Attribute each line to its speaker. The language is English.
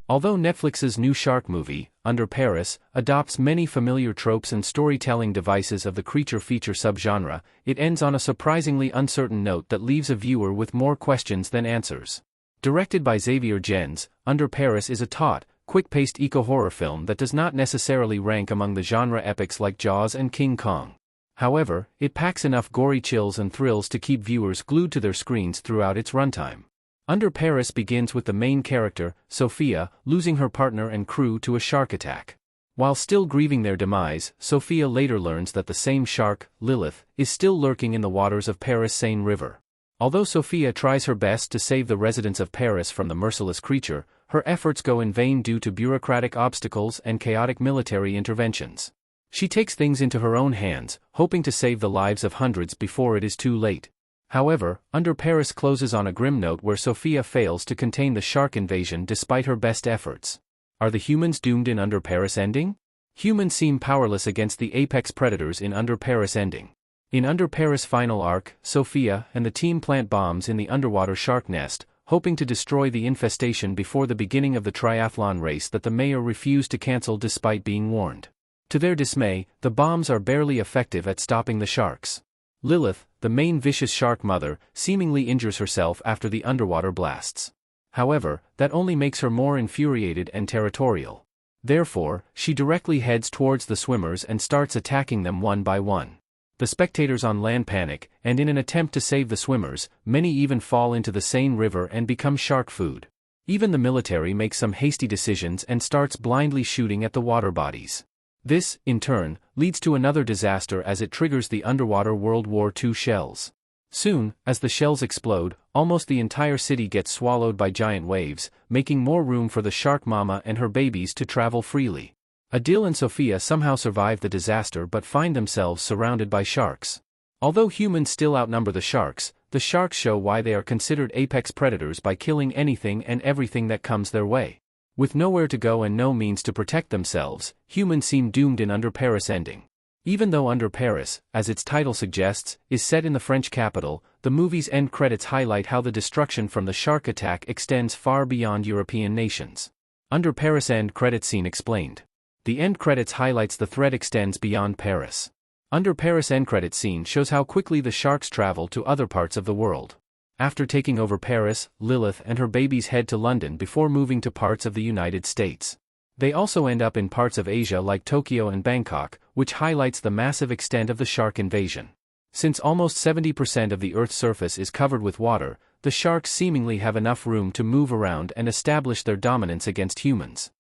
Speaker 1: Although Netflix's new shark movie, Under Paris, adopts many familiar tropes and storytelling devices of the creature feature subgenre, it ends on a surprisingly uncertain note that leaves a viewer with more questions than answers. Directed by Xavier Gens, Under Paris is a taut, quick-paced eco-horror film that does not necessarily rank among the genre epics like Jaws and King Kong. However, it packs enough gory chills and thrills to keep viewers glued to their screens throughout its runtime. Under Paris begins with the main character, Sophia, losing her partner and crew to a shark attack. While still grieving their demise, Sophia later learns that the same shark, Lilith, is still lurking in the waters of Paris Seine River. Although Sophia tries her best to save the residents of Paris from the merciless creature, her efforts go in vain due to bureaucratic obstacles and chaotic military interventions. She takes things into her own hands, hoping to save the lives of hundreds before it is too late. However, Under Paris closes on a grim note where Sophia fails to contain the shark invasion despite her best efforts. Are the humans doomed in Under Paris ending? Humans seem powerless against the apex predators in Under Paris ending. In Under Paris final arc, Sophia and the team plant bombs in the underwater shark nest, hoping to destroy the infestation before the beginning of the triathlon race that the mayor refused to cancel despite being warned. To their dismay, the bombs are barely effective at stopping the sharks. Lilith, the main vicious shark mother, seemingly injures herself after the underwater blasts. However, that only makes her more infuriated and territorial. Therefore, she directly heads towards the swimmers and starts attacking them one by one. The spectators on land panic, and in an attempt to save the swimmers, many even fall into the Seine River and become shark food. Even the military makes some hasty decisions and starts blindly shooting at the water bodies. This, in turn, leads to another disaster as it triggers the underwater World War II shells. Soon, as the shells explode, almost the entire city gets swallowed by giant waves, making more room for the shark mama and her babies to travel freely. Adil and Sophia somehow survive the disaster but find themselves surrounded by sharks. Although humans still outnumber the sharks show why they are considered apex predators by killing anything and everything that comes their way. With nowhere to go and no means to protect themselves, humans seem doomed in Under Paris ending. Even though Under Paris, as its title suggests, is set in the French capital, the movie's end credits highlight how the destruction from the shark attack extends far beyond European nations. Under Paris end credits scene explained. The end credits highlights the threat extends beyond Paris. Under Paris end credits scene shows how quickly the sharks travel to other parts of the world. After taking over Paris, Lilith and her babies head to London before moving to parts of the United States. They also end up in parts of Asia like Tokyo and Bangkok, which highlights the massive extent of the shark invasion. Since almost 70% of the Earth's surface is covered with water, the sharks seemingly have enough room to move around and establish their dominance against humans.